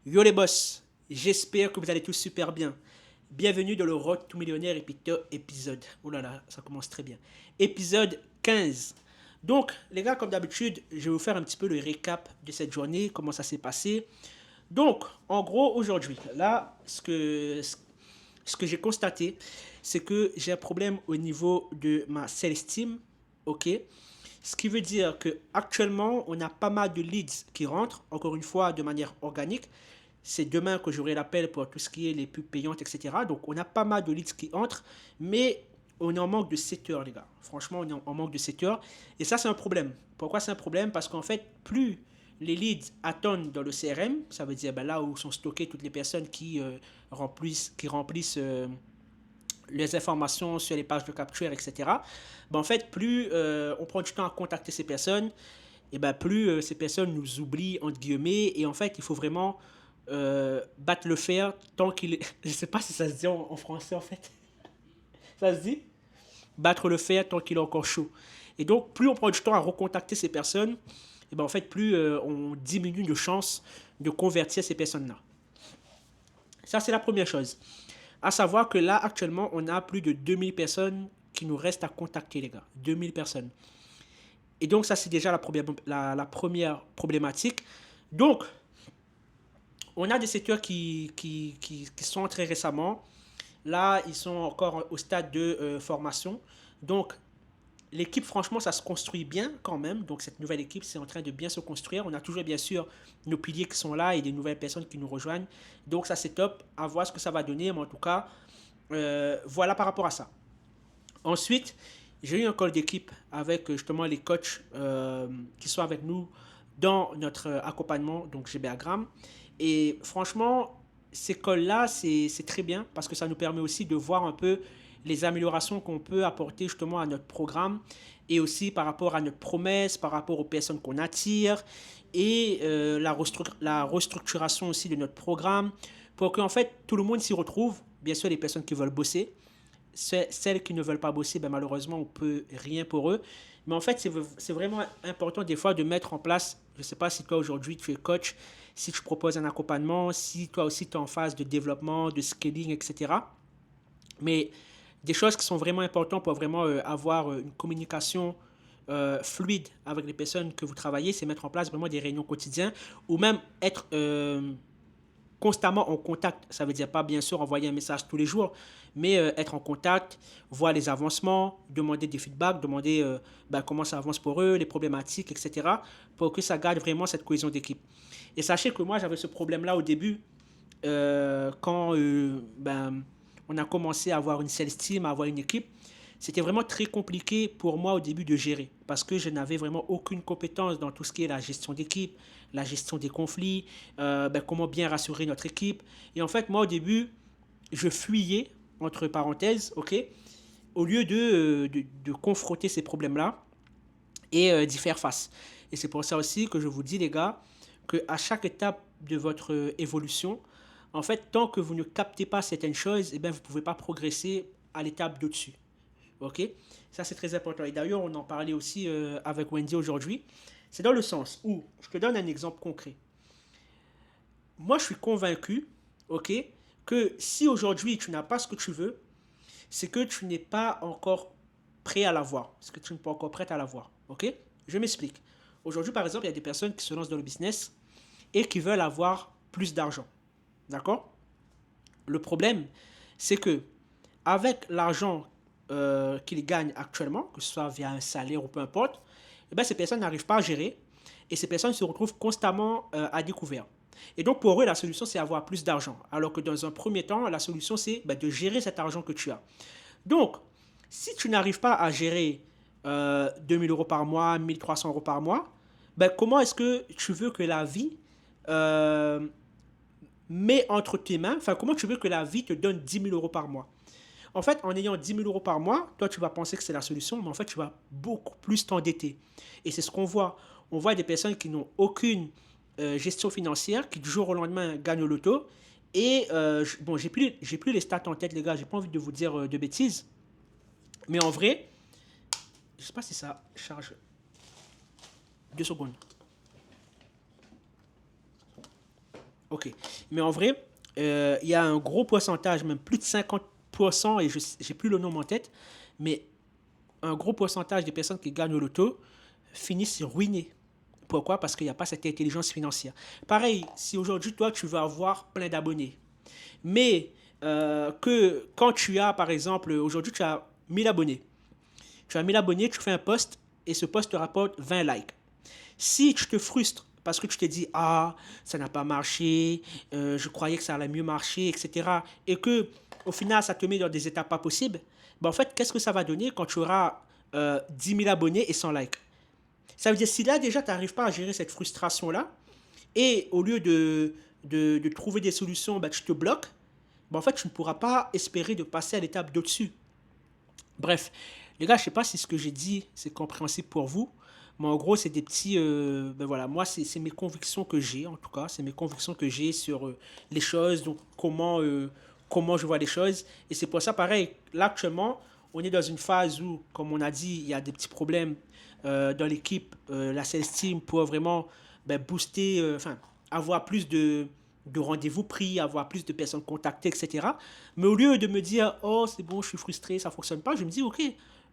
Yo les boss, j'espère que vous allez tous super bien. Bienvenue dans le Road to Millionnaire épisode. Oh là là, ça commence très bien. Épisode 15. Donc, les gars, comme d'habitude, je vais vous faire un petit peu le récap de cette journée, comment ça s'est passé. Donc, en gros, aujourd'hui, là, ce que j'ai constaté, c'est que j'ai un problème au niveau de ma self-esteem, ok? Ce qui veut dire que actuellement, on a pas mal de leads qui rentrent, encore une fois, de manière organique. C'est demain que j'aurai l'appel pour tout ce qui est les pubs payantes, etc. Donc, on a pas mal de leads qui entrent, mais on est en manque de 7 heures, les gars. Franchement, on est en manque de 7 heures. Et ça, c'est un problème. Pourquoi c'est un problème? Parce qu'en fait, plus les leads attendent dans le CRM, ça veut dire ben, là où sont stockées toutes les personnes qui remplissent les informations sur les pages de capture, etc. Ben, en fait, plus on prend du temps à contacter ces personnes, et ben plus ces personnes nous oublient, entre guillemets. Et en fait, il faut vraiment battre le fer tant qu'il est... Je sais pas si ça se dit en français, en fait. Ça se dit? Battre le fer tant qu'il est encore chaud. Et donc, plus on prend du temps à recontacter ces personnes, et ben en fait, plus on diminue de chances de convertir ces personnes-là. Ça, c'est la première chose. À savoir que là, actuellement, on a plus de 2000 personnes qui nous restent à contacter, les gars. 2000 personnes. Et donc, ça, c'est déjà la première problématique. Donc, on a des secteurs qui sont très récemment. Là, ils sont encore au stade de formation. Donc, l'équipe, franchement, ça se construit bien quand même. Donc, cette nouvelle équipe, c'est en train de bien se construire. On a toujours, bien sûr, nos piliers qui sont là et des nouvelles personnes qui nous rejoignent. Donc, ça, c'est top. À voir ce que ça va donner. Mais en tout cas, voilà par rapport à ça. Ensuite, j'ai eu un call d'équipe avec justement les coachs qui sont avec nous dans notre accompagnement, donc GBAgram. Et franchement, ces calls-là, c'est très bien parce que ça nous permet aussi de voir un peu les améliorations qu'on peut apporter justement à notre programme et aussi par rapport à notre promesse, par rapport aux personnes qu'on attire et la restructuration aussi de notre programme pour qu'en fait tout le monde s'y retrouve. Bien sûr, les personnes qui veulent bosser, celles qui ne veulent pas bosser, ben malheureusement, on peut rien pour eux. Mais en fait, c'est vraiment important des fois de mettre en place, je ne sais pas si toi aujourd'hui tu es coach, si tu proposes un accompagnement, si toi aussi tu es en phase de développement, de scaling, etc. Mais des choses qui sont vraiment importantes pour vraiment avoir une communication fluide avec les personnes que vous travaillez, c'est mettre en place vraiment des réunions quotidiennes ou même être constamment en contact. Ça veut dire pas bien sûr envoyer un message tous les jours, mais être en contact, voir les avancements, demander des feedbacks, demander ben, comment ça avance pour eux, les problématiques, etc. pour que ça garde vraiment cette cohésion d'équipe. Et sachez que moi j'avais ce problème-là au début quand ben, on a commencé à avoir une sales team, à avoir une équipe. C'était vraiment très compliqué pour moi au début de gérer parce que je n'avais vraiment aucune compétence dans tout ce qui est la gestion d'équipe, la gestion des conflits, ben, comment bien rassurer notre équipe. Et en fait, moi au début, je fuyais, entre parenthèses, ok, au lieu de confronter ces problèmes-là et d'y faire face. Et c'est pour ça aussi que je vous dis, les gars, qu'à chaque étape de votre évolution, en fait, tant que vous ne captez pas certaines choses, eh bien, vous ne pouvez pas progresser à l'étape d'au-dessus. Ok? Ça, c'est très important. Et d'ailleurs, on en parlait aussi avec Wendy aujourd'hui. C'est dans le sens où, je te donne un exemple concret. Moi, je suis convaincu, ok, que si aujourd'hui tu n'as pas ce que tu veux, c'est que tu n'es pas encore prêt à l'avoir. C'est que tu n'es pas encore prête à l'avoir. Ok? Je m'explique. Aujourd'hui, par exemple, il y a des personnes qui se lancent dans le business et qui veulent avoir plus d'argent. D'accord? Le problème, c'est que avec l'argent qu'ils gagnent actuellement, que ce soit via un salaire ou peu importe, eh ben, ces personnes n'arrivent pas à gérer et ces personnes se retrouvent constamment à découvert. Et donc pour eux, la solution, c'est avoir plus d'argent. Alors que dans un premier temps, la solution, c'est ben, de gérer cet argent que tu as. Donc, si tu n'arrives pas à gérer 2000 euros par mois, 1300 euros par mois, ben, comment est-ce que tu veux que la vie euh, met entre tes mains, enfin, comment tu veux que la vie te donne 10 000 euros par mois? En fait, en ayant 10 000 euros par mois, toi, tu vas penser que c'est la solution, mais en fait, tu vas beaucoup plus t'endetter. Et c'est ce qu'on voit. On voit des personnes qui n'ont aucune gestion financière, qui du jour au lendemain gagnent au loto. Et bon, j'ai plus les stats en tête, les gars, j'ai pas envie de vous dire de bêtises. Mais en vrai, je sais pas si ça charge. 2 secondes. Ok. Mais en vrai, il y a un gros pourcentage, même plus de 50%, et je j'ai plus le nom en tête, mais un gros pourcentage des personnes qui gagnent au loto finissent ruinées. Pourquoi? Parce qu'il n'y a pas cette intelligence financière. Pareil, si aujourd'hui, toi, tu veux avoir plein d'abonnés, mais que quand tu as, par exemple, aujourd'hui, tu as 1000 abonnés. Tu as 1000 abonnés, tu fais un post et ce post te rapporte 20 likes. Si tu te frustres parce que tu te dis, ah, ça n'a pas marché, je croyais que ça allait mieux marcher, etc., et que au final, ça te met dans des étapes pas possibles, ben en fait, qu'est-ce que ça va donner quand tu auras 10 000 abonnés et 100 likes? Ça veut dire, si là déjà, tu n'arrives pas à gérer cette frustration-là, et au lieu de trouver des solutions, ben, tu te bloques, ben, en fait, tu ne pourras pas espérer de passer à l'étape d'au-dessus. Bref, les gars, je sais pas si ce que j'ai dit, c'est compréhensible pour vous. Mais en gros, c'est des petits... ben voilà, moi, c'est mes convictions que j'ai, en tout cas. C'est mes convictions que j'ai sur les choses, donc comment je vois les choses. Et c'est pour ça, pareil, là, actuellement, on est dans une phase où, comme on a dit, il y a des petits problèmes dans l'équipe. La sales team pour vraiment ben, booster, enfin, avoir plus de rendez-vous pris, avoir plus de personnes contactées, etc. Mais au lieu de me dire, oh, c'est bon, je suis frustré, ça ne fonctionne pas, je me dis, ok,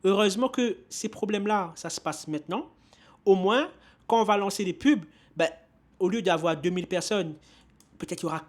heureusement que ces problèmes-là, ça se passe maintenant. Au moins, quand on va lancer les pubs, ben, au lieu d'avoir 2000 personnes, peut-être il y aura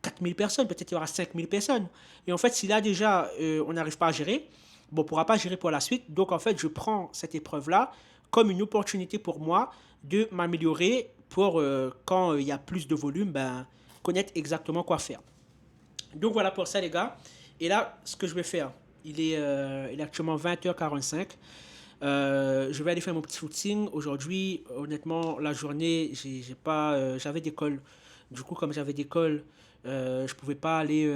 4000 personnes, peut-être il y aura 5000 personnes. Et en fait, si là déjà, on n'arrive pas à gérer, bon, on ne pourra pas gérer pour la suite. Donc, en fait, je prends cette épreuve-là comme une opportunité pour moi de m'améliorer pour quand il y a plus de volume, ben, connaître exactement quoi faire. Donc voilà pour ça les gars. Et là, ce que je vais faire, il est actuellement 20h45. Je vais aller faire mon petit footing. Aujourd'hui, honnêtement, la journée, j'ai pas, j'avais des calls. Du coup, comme j'avais des calls, je pouvais pas aller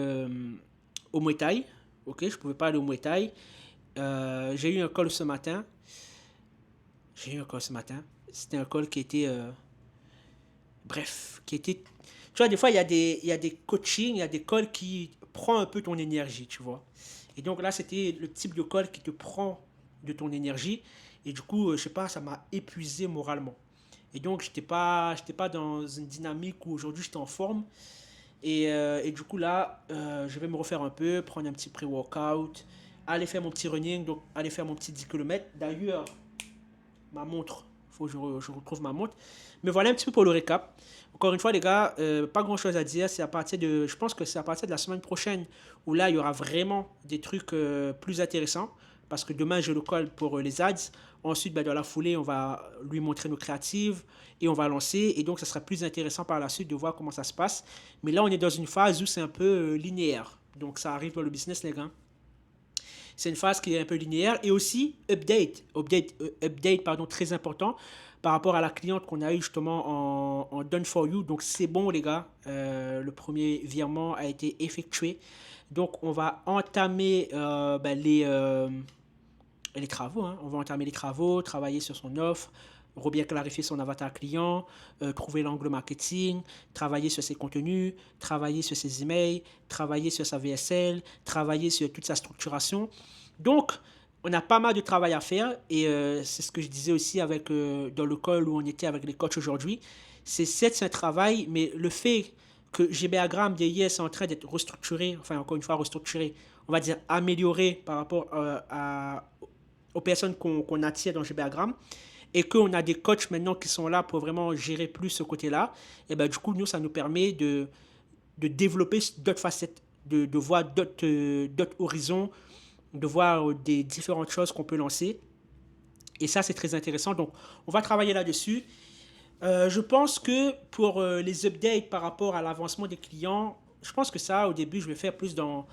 au Muay Thai. Ok, je pouvais pas aller au Muay Thai. J'ai eu un call ce matin. J'ai eu un call ce matin. C'était un call qui était, bref, qui était... Tu vois, des fois, il y a des coachings, il y a des calls qui prennent un peu ton énergie, tu vois. Et donc là, c'était le type de call qui te prend de ton énergie. Et du coup, je sais pas, ça m'a épuisé moralement. Et donc, j'étais pas dans une dynamique où aujourd'hui j'étais en forme. Et du coup, là, je vais me refaire un peu, prendre un petit pré-workout, aller faire mon petit running, donc aller faire mon petit 10 km. D'ailleurs, ma montre. Il faut que je retrouve ma montre. Mais voilà un petit peu pour le récap. Encore une fois, les gars, pas grand chose à dire. C'est à partir de, je pense que c'est à partir de la semaine prochaine où là, il y aura vraiment des trucs plus intéressants. Parce que demain, je le colle pour les ads. Ensuite, ben, dans la foulée, on va lui montrer nos créatives et on va lancer. Et donc, ça sera plus intéressant par la suite de voir comment ça se passe. Mais là, on est dans une phase où c'est un peu linéaire. Donc, ça arrive dans le business, les gars. C'est une phase qui est un peu linéaire et aussi update pardon, très important par rapport à la cliente qu'on a eu justement en Done for You. Donc c'est bon les gars, le premier virement a été effectué. Donc on va entamer ben, les travaux. Hein. On va entamer les travaux, travailler sur son offre, bien clarifier son avatar client, trouver l'angle marketing, travailler sur ses contenus, travailler sur ses emails, travailler sur sa VSL, travailler sur toute sa structuration. Donc, on a pas mal de travail à faire et c'est ce que je disais aussi avec, dans le call où on était avec les coachs aujourd'hui. C'est un travail, mais le fait que GBAgram DIS est en train d'être restructuré, enfin encore une fois restructuré, on va dire amélioré par rapport aux personnes qu'on attire dans GBAgram, et qu'on a des coachs maintenant qui sont là pour vraiment gérer plus ce côté-là, et ben du coup, nous, ça nous permet de développer d'autres facettes, de voir d'autres horizons, de voir des différentes choses qu'on peut lancer. Et ça, c'est très intéressant. Donc, on va travailler là-dessus. Je pense que pour les updates par rapport à l'avancement des clients, je pense que ça, au début, je vais faire plus dans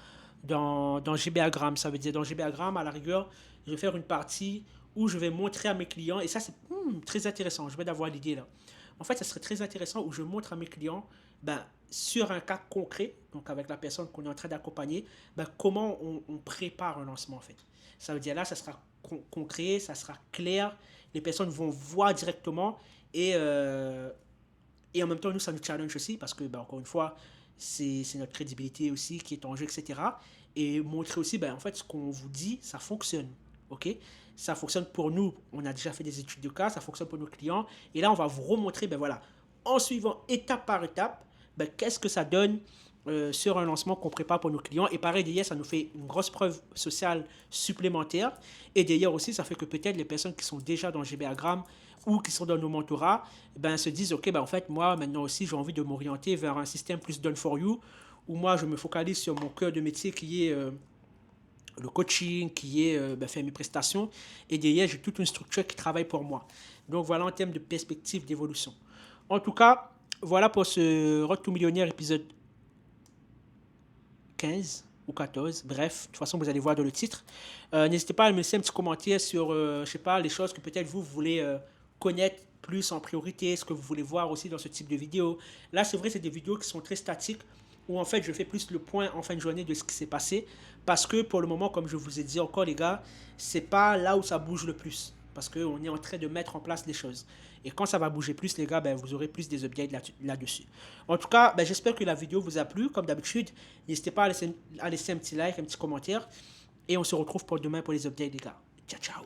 GBAgram. Ça veut dire dans GBAgram, à la rigueur, je vais faire une partie où je vais montrer à mes clients, et ça, c'est très intéressant. Je vais d'avoir l'idée là. En fait, ça serait très intéressant où je montre à mes clients, ben, sur un cas concret, donc avec la personne qu'on est en train d'accompagner, ben, comment on prépare un lancement en fait. Ça veut dire là, ça sera concret, ça sera clair, les personnes vont voir directement et en même temps, nous, ça nous challenge aussi parce que, ben, encore une fois, c'est notre crédibilité aussi qui est en jeu, etc. Et montrer aussi, ben, en fait, ce qu'on vous dit, ça fonctionne. OK? Ça fonctionne pour nous. On a déjà fait des études de cas, ça fonctionne pour nos clients. Et là, on va vous remontrer, ben voilà, en suivant étape par étape, ben, qu'est-ce que ça donne sur un lancement qu'on prépare pour nos clients. Et pareil, derrière, ça nous fait une grosse preuve sociale supplémentaire. Et derrière aussi, ça fait que peut-être les personnes qui sont déjà dans GBAgram ou qui sont dans nos mentorats, ben, se disent, OK, ben, en fait, moi, maintenant aussi, j'ai envie de m'orienter vers un système plus done for you, où moi, je me focalise sur mon cœur de métier qui est le coaching, qui est ben, faire mes prestations. Et derrière, j'ai toute une structure qui travaille pour moi. Donc, voilà en termes de perspective d'évolution. En tout cas, voilà pour ce Road to Millionnaire épisode 15 ou 14, bref, de toute façon vous allez voir dans le titre. N'hésitez pas à me laisser un petit commentaire sur, je sais pas, les choses que peut-être vous voulez connaître plus en priorité, ce que vous voulez voir aussi dans ce type de vidéo. Là, c'est vrai, c'est des vidéos qui sont très statiques, où en fait je fais plus le point en fin de journée de ce qui s'est passé, parce que pour le moment, comme je vous ai dit encore les gars, c'est pas là où ça bouge le plus, parce qu'on est en train de mettre en place des choses. Et quand ça va bouger plus, les gars, ben, vous aurez plus des updates là-dessus. En tout cas, ben, j'espère que la vidéo vous a plu. Comme d'habitude, n'hésitez pas à laisser un petit like, un petit commentaire. Et on se retrouve pour demain pour les updates, les gars. Ciao, ciao.